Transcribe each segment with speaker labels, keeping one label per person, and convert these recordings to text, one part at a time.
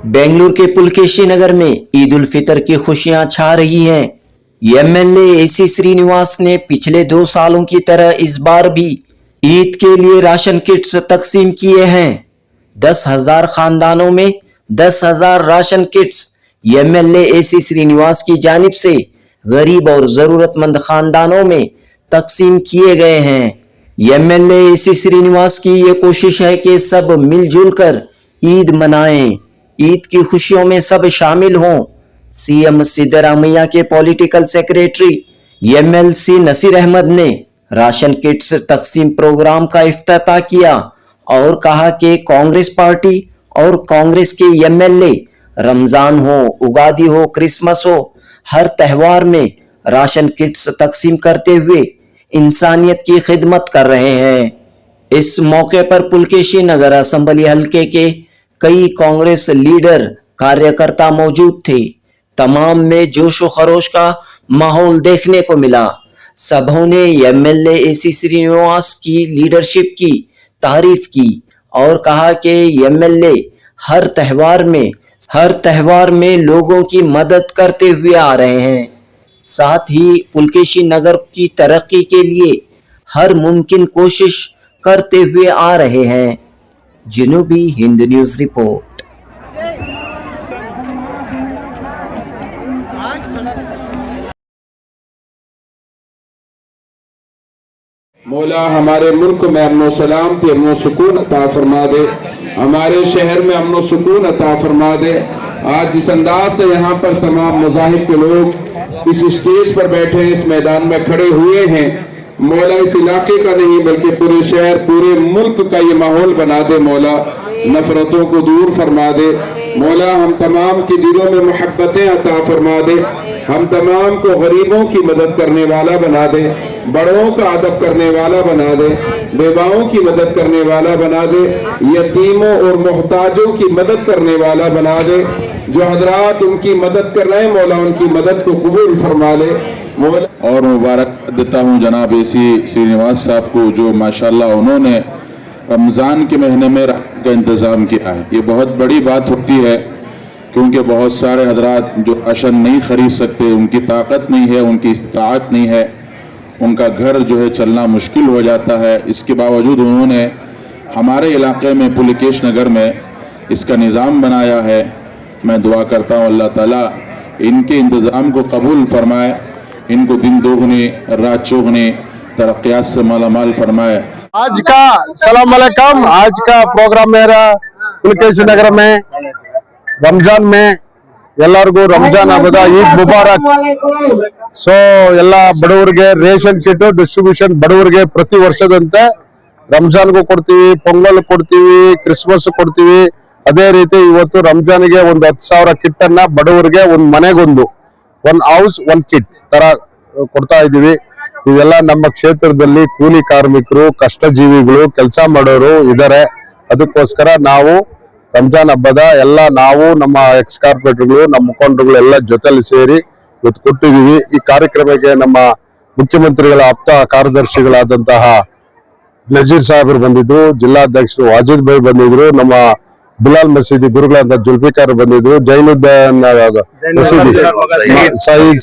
Speaker 1: बेंगलुरु के पुलकेशी नगर में ईद उल फितर की खुशियां छा रही हैं। एमएलए एसी श्रीनिवास ने पिछले 2 सालों की तरह इस बार भी ईद के लिए राशन किट्स तकसीम किए हैं। 10,000 खानदानों में 10,000 ration kits MLA A C Srinivas की जानिब से गरीब और जरूरतमंद खानदानों में तकसीम किए गए हैं। एमएलए एसी श्रीनिवास की ये कोशिश है कि सब मिलजुल कर ईद मनाएं, ईद की खुशियों में सब शामिल हों। सीएम सिद्धरामैया के political secretary MLC Naseer Ahmed ने राशन किट्स तकसीम प्रोग्राम का इफ्तिताह किया और कहा कि कांग्रेस पार्टी और कांग्रेस के एमएलए रमजान हो, उगादी हो, क्रिसमस हो, हर त्योहार में राशन किट्स तकसीम करते हुए इंसानियत की खिदमत कर रहे हैं। इस मौके पर पुलकेशी नगर असेंबली हलके के कई कांग्रेस लीडर कार्यकर्ता मौजूद थे। तमाम में जोश व खरोश का माहौल देखने को मिला। सबों ने एमएलए एसी श्रीनिवास की लीडरशिप की तारीफ की और कहा कि एमएलए हर त्योहार में लोगों की मदद करते हुए आ रहे हैं। साथ ही पुलकेशी नगर की तरक्की के लिए हर मुमकिन कोशिश करते हुए आ रहे हैं। जनूबी हिंद न्यूज़ रिपोर्ट।
Speaker 2: मौला हमारे मुल्क में अमन सलाम पे अमन सुकून अता फरमा दे, हमारे शहर में अमन सुकून अता फरमा दे। आज जिस अंदाज से यहाँ पर तमाम मज़ाहिब के लोग इस स्टेज पर बैठे हैं, इस मैदान में खड़े हुए हैं, मौला इस इलाके का नहीं बल्कि पूरे शहर पूरे मुल्क का ये माहौल बना दे। मौला नफरतों को दूर फरमा दे। मौला हम तमाम के दिलों में मोहब्बतें अता फरमा दे। हम तमाम को गरीबों की मदद करने वाला बना दे, बड़ों का अदब करने वाला बना दे, बेवाओं की मदद करने वाला बना दे, यतीमों और मोहताजों की मदद करने वाला बना दे। जो हजरात उनकी मदद कर रहे हैं मौला उनकी मदद को कबूल फरमा ले।
Speaker 3: और मुबारक देता हूँ जनाब एसी श्रीनिवास साहब को, जो माशाल्लाह उन्होंने रमज़ान के महीने में राशन का इंतज़ाम किया है। ये बहुत बड़ी बात होती है क्योंकि बहुत सारे हजरात जो राशन नहीं खरीद सकते, उनकी ताकत नहीं है, उनकी इस्ताअत नहीं है, उनका घर जो है चलना मुश्किल हो जाता है। इसके बावजूद उन्होंने हमारे इलाके में पुलकेश नगर में इसका निज़ाम बनाया है। मैं दुआ करता हूँ अल्लाह ताला इनके इंतज़ाम को कबूल फरमाए, इनको दिन दोगुनी रात चौगुनी तरक्यात से मालामाल फरमाए।
Speaker 4: आज का सलाम अलैकुम। आज का प्रोग्राम मेरा पुलकेशी नगर में रमजान में ಎಲ್ಲರಿಗೂ ರಂಜಾನ್ ಹಬ್ಬದ ಈದ್ ಮುಬಾರಕ್। ಸೊ ಎಲ್ಲ ಬಡವರಿಗೆ ರೇಷನ್ ಕಿಟ್ ಡಿಸ್ಟ್ರಿಬ್ಯೂಷನ್ ಬಡವರಿಗೆ ಪ್ರತಿ ವರ್ಷದಂತೆ ರಂಜಾನ್ಗೂ ಕೊಡ್ತೀವಿ, ಪೊಂಗಲ್ ಕೊಡ್ತೀವಿ, ಕ್ರಿಸ್ಮಸ್ ಕೊಡ್ತೀವಿ। ಅದೇ ರೀತಿ ಇವತ್ತು ರಂಜಾನ್ಗೆ ಒಂದು 10,000 ಕಿಟ್ ಅನ್ನ ಬಡವರಿಗೆ ಒಂದು ಮನೆಗೊಂದು ಒನ್ ಹೌಸ್ ಒನ್ ಕಿಟ್ ತರ ಕೊಡ್ತಾ ಇದೀವಿ। ಇವೆಲ್ಲ ನಮ್ಮ ಕ್ಷೇತ್ರದಲ್ಲಿ ಕೂಲಿ ಕಾರ್ಮಿಕರು, ಕಷ್ಟಜೀವಿಗಳು, ಕೆಲಸ ಮಾಡೋರು ಇದ್ದಾರೆ। ಅದಕ್ಕೋಸ್ಕರ ನಾವು ರಂಜಾನ್ ಹಬ್ಬದ ಎಲ್ಲ ನಾವು ನಮ್ಮ ಎಕ್ಸ್ ಕಾರ್ಪೊರೇಟರ್ಗಳು, ನಮ್ಮ ಮುಖಂಡರುಗಳು ಎಲ್ಲ ಜೊತೆಲಿ ಸೇರಿ ಇವತ್ತು ಕೊಟ್ಟಿದ್ದೀವಿ। ಈ ಕಾರ್ಯಕ್ರಮಕ್ಕೆ ನಮ್ಮ ಮುಖ್ಯಮಂತ್ರಿಗಳ ಆಪ್ತ ಕಾರ್ಯದರ್ಶಿಗಳಾದಂತಹ ನಜೀರ್ ಸಾಹೇಬರು ಬಂದಿದ್ರು, ಜಿಲ್ಲಾಧ್ಯಕ್ಷರು ವಾಜಿದ್ ಭಾಯ್ ಬಂದಿದ್ರು, ನಮ್ಮ ಬಿಲಾಲ್ ಮಸೀದಿ ಗುರುಗಳಂತ ಜುಲ್ಫಿಕಾರ್ ಬಂದಿದ್ರು, ಜೈನುದ್ದೀನ್ ಮಸೀದಿ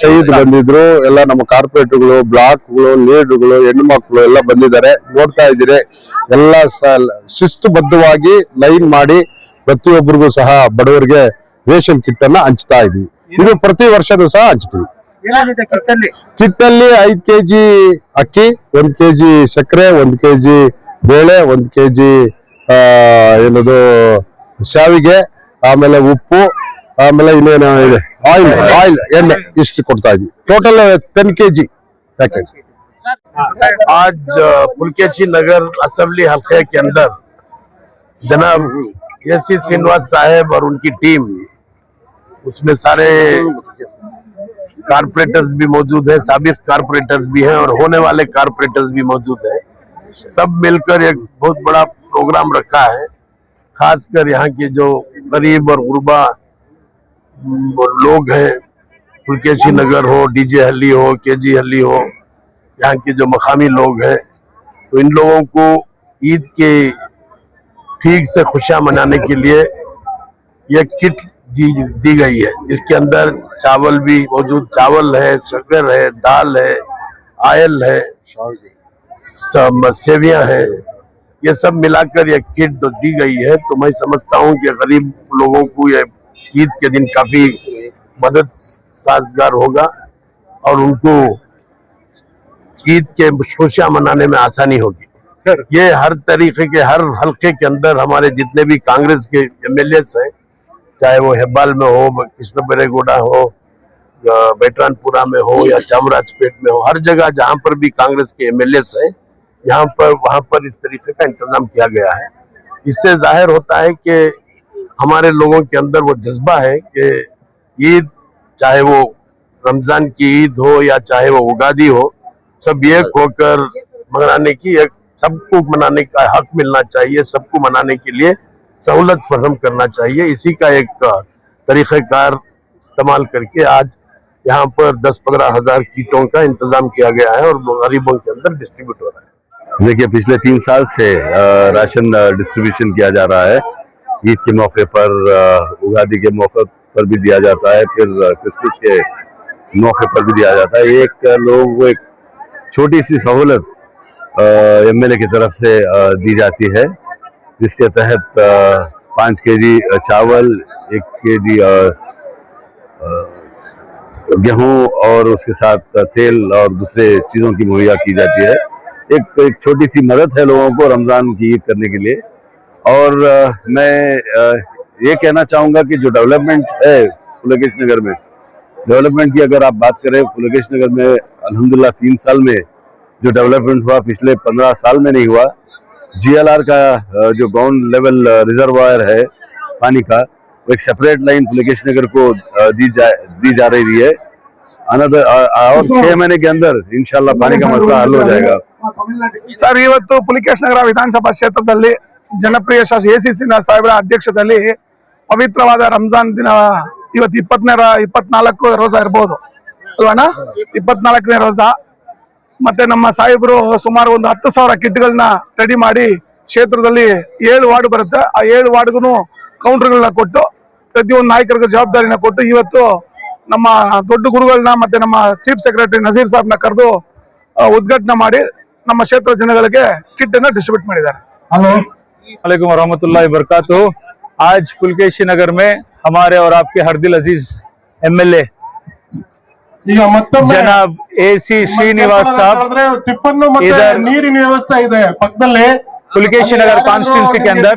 Speaker 4: ಸಯೀದ್ ಬಂದಿದ್ರು, ಎಲ್ಲ ನಮ್ಮ ಕಾರ್ಪೊರೇಟರ್ಗಳು, ಬ್ಲಾಕ್ಗಳು, ಲೀಡರ್ಗಳು, ಹೆಣ್ಣು ಮಕ್ಕಳು ಎಲ್ಲ ಬಂದಿದ್ದಾರೆ। ನೋಡ್ತಾ ಇದ್ದೀರಿ ಎಲ್ಲ ಶಿಸ್ತುಬದ್ಧವಾಗಿ ಲೈನ್ ಮಾಡಿ ಪ್ರತಿಯೊಬ್ಬರಿಗೂ ಸಹ ಬಡವರಿಗೆ ರೇಷನ್ ಕಿಟ್ ಅನ್ನ ಹಂಚ್ತಾ ಇದೀವಿ। ಇದು ಪ್ರತಿ ವರ್ಷನೂ ಸಹ ಹಂಚ್ತೀವಿ। ಕಿಟ್ ಅಲ್ಲಿ 5 kg ಅಕ್ಕಿ, 1 kg ಸಕ್ಕರೆ, 1 kg ಬೇಳೆ, 1 kg ಏನದು ಶಾವಿಗೆ, ಆಮೇಲೆ ಉಪ್ಪು, ಆಮೇಲೆ ಇನ್ನೇನು ಇದೆ ಆಯಿಲ್ ಎಣ್ಣೆ, ಇಷ್ಟು ಕೊಡ್ತಾ ಇದೀವಿ। Total 10 kg packet.
Speaker 5: आज पुलकेशी नगर असेंबली हल्के के अंदर जनाब एसी श्रीनिवास साहब और उनकी टीम, उसमें सारे कारपोरेटर्स भी मौजूद है, साबिक कारपोरेटर्स भी हैं और होने वाले कारपोरेटर्स भी मौजूद हैं। सब मिलकर एक बहुत बड़ा प्रोग्राम रखा है। खासकर यहाँ के जो गरीब और गुरबा लोग हैं, पुलकेशी नगर हो, डीजे हल्ली हो, केजी हल्ली हो, यहाँ के जो मकामी लोग हैं, तो इन लोगों को ईद के ठीक से खुशियां मनाने के लिए ये किट दी गई है, जिसके अंदर चावल भी मौजूद, चावल है, शक्कर है, दाल है, आयल है, सब सेवियां है, ये सब मिलाकर ये किट दी गई है। तो मैं समझता हूँ कि गरीब लोगों को ये ईद के दिन काफी मदद साजगार होगा और उनको ईद के खुशियां मनाने में आसानी होगी। सर, ये हर तरीके के हर हल्के के अंदर हमारे जितने भी कांग्रेस के एमएलएस हैं, चाहे वो हेब्बाल में हो, कृष्ण बरेगौड़ा हो, बेटरानपुरा में हो या चामराजपेट में हो, हर जगह जहां पर भी कांग्रेस के एमएलएस हैं, यहाँ पर वहां पर इस तरीके का इंतजाम किया गया है। इससे जाहिर होता है कि हमारे लोगों के अंदर वो जज्बा है कि ईद, चाहे वो रमजान की ईद हो या चाहे वो उगादी हो, सब एक होकर मनाने की, एक सबको मनाने का हक मिलना चाहिए, सबको मनाने के लिए सहूलत फराहम करना चाहिए। इसी का एक तरीक़ेकार इस्तेमाल करके आज यहाँ पर 10-15 हजार किटों का इंतजाम किया गया है और गरीबों के अंदर डिस्ट्रीब्यूट हो रहा है।
Speaker 4: देखिए, पिछले 3 साल से राशन डिस्ट्रीब्यूशन किया जा रहा है। ईद के मौके पर, उगादी के मौके पर भी दिया जाता है, फिर क्रिसमस के मौके पर भी दिया जाता है। एक लोगों को एक छोटी सी सहूलत एमएलए की तरफ से दी जाती है, जिसके तहत 5 केजी चावल, 1 केजी गेहूं और उसके साथ तेल और दूसरे चीज़ों की मुहैया की जाती है। एक छोटी सी मदद है लोगों को रमज़ान की ईद करने के लिए। और मैं ये कहना चाहूँगा कि जो डेवलपमेंट है पुलकेश नगर में, डेवलपमेंट की अगर आप बात करें, पुलकेश नगर में अल्हम्दुलिल्लाह 3 साल में जो डेवलपमेंट हुआ, पिछले 15 साल में नहीं हुआ। जीएलआर का जो ग्राउंड लेवल रिजर्वायर है पानी का, वो एक सेपरेट लाइन पुलकेश नगर को दी जा रही है। अनदर और 6 महीने के अंदर इंशाल्लाह पानी का मसला हल हो जाएगा।
Speaker 6: सर, ಇವತ್ತು पुलकेश नगर ವಿಧಾನಸಭಾ ಕ್ಷೇತ್ರದಲ್ಲಿ ಜನಪ್ರಿಯ ಶಾಸಕ ಎಸಿಸಿ ಸಾಹೇಬರ ಅಧ್ಯಕ್ಷತೆಯಲ್ಲಿ ಪವಿತ್ರವಾದ ರಂಜಾನ್ ದಿನ ಇವತ್ತು 24 ರೋಜಾ ಇರಬಹುದು ಅಲ್ವಣ್ಣ, 24ನೇ ರೋಜಾ. ಮತ್ತೆ ನಮ್ಮ ಸಾಹೇಬರು ಸುಮಾರು ಒಂದು 10,000 ಕಿಟ್ಗಳನ್ನ ರೆಡಿ ಮಾಡಿ ಕ್ಷೇತ್ರದಲ್ಲಿ 7 ವಾರ್ಡ್ ಬರುತ್ತೆ, ಆ 7 ವಾರ್ಡ್ಗೂ ಕೌಂಟರ್ಗಳನ್ನ ಕೊಟ್ಟು ಪ್ರತಿಯೊಂದು ನಾಯಕರಿಗೆ ಜವಾಬ್ದಾರಿನ ಕೊಟ್ಟು ಇವತ್ತು ನಮ್ಮ ದೊಡ್ಡ ಗುರುಗಳನ್ನ ಮತ್ತೆ ನಮ್ಮ ಚೀಫ್ ಸೆಕ್ರೆಟರಿ ನಜೀರ್ ಸಾಹಬ್ನ ಕರೆದು ಉದ್ಘಾಟನೆ ಮಾಡಿ ನಮ್ಮ ಕ್ಷೇತ್ರ ಜನಗಳಿಗೆ ಕಿಟ್ ಅನ್ನ ಡಿಸ್ಟ್ರಿಬ್ಯೂಟ್ ಮಾಡಿದ್ದಾರೆ।
Speaker 7: अस्सलामुअलैकुम वरहमतुल्लाहि वबरकातुहू। आज पुलकेशी नगर में हमारे और आपके हर दिल अजीज एमएलए जनाब एसी श्रीनिवास साहब इधर
Speaker 8: ನೀರಿನ ವ್ಯವಸ್ಥೆ ಇದೆ ಪಕ್ಕದಲ್ಲೇ
Speaker 7: पुलकेशी नगर कॉन्स्टिट्यूंसी के अंदर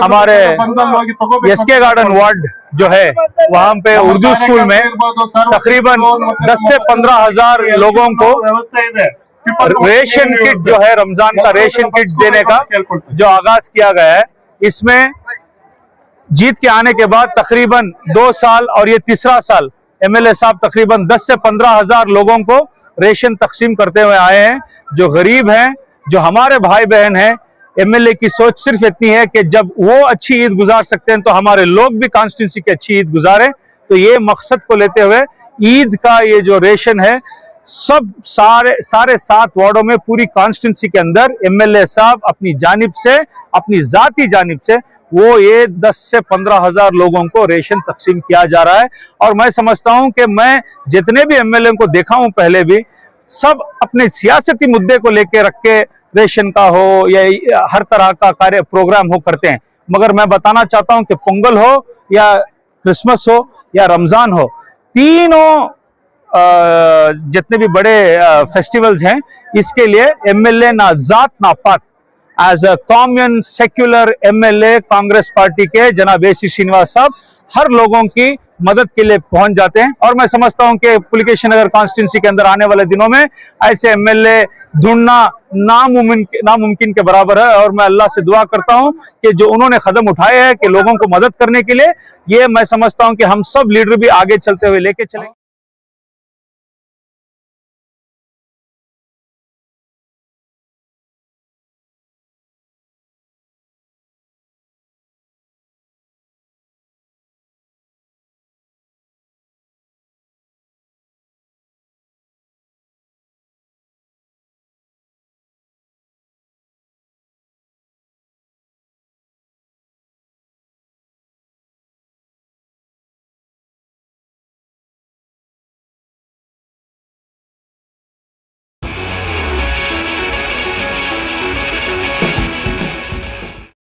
Speaker 7: हमारे एसके गार्डन वार्ड जो है, वहाँ पे उर्दू स्कूल में तकरीबन 10 से 15 हजार लोगों को रेशन किट जो है, रमजान का रेशन किट देने का जो आगाज किया गया है, इसमें जीत के आने के बाद तकरीबन 2 साल और ये 3रा साल एमएलए साहब तकरीबन 10 से 15 हजार लोगों को रेशन तकसीम करते हुए आए हैं। जो गरीब हैं, जो हमारे भाई बहन हैं, एमएलए की सोच सिर्फ इतनी है कि जब वो अच्छी ईद गुजार सकते हैं तो हमारे लोग भी कॉन्स्टिट्यूंसी की अच्छी ईद गुजारें। तो ये मकसद को लेते हुए ईद का ये जो रेशन है, सब सारे 7 वार्डों में पूरी कॉन्स्टिट्यूंसी के अंदर एमएलए साहब अपनी जानिब से, अपनी जाती जानिब से वो ये 10 से 15 हजार लोगों को रेशन तकसीम किया जा रहा है। और मैं समझता हूं कि मैं जितने भी एमएलए को देखा हूं पहले भी, सब अपने सियासती मुद्दे को लेकर रख के रेशन का हो या हर तरह का कार्य प्रोग्राम हो करते हैं। मगर मैं बताना चाहता हूं कि पोंगल हो या क्रिसमस हो या रमजान हो, तीनों जितने भी बड़े फेस्टिवल्स हैं, इसके लिए एमएलए ना जात ना पात, as a common secular MLA Congress party के जनाब एसी श्रीनिवास साहब हर लोगों की मदद के लिए पहुंच जाते हैं। और मैं समझता हूं कि पुलकेशी नगर कॉन्स्टिट्यूंसी के अंदर आने वाले दिनों में ऐसे एमएलए ढूंढना नामुमकिन के बराबर है। और मैं अल्लाह से दुआ करता हूं कि जो उन्होंने कदम उठाए हैं कि लोगों को मदद करने के लिए, ये मैं समझता हूं कि हम सब लीडर भी आगे चलते हुए लेके चलेंगे।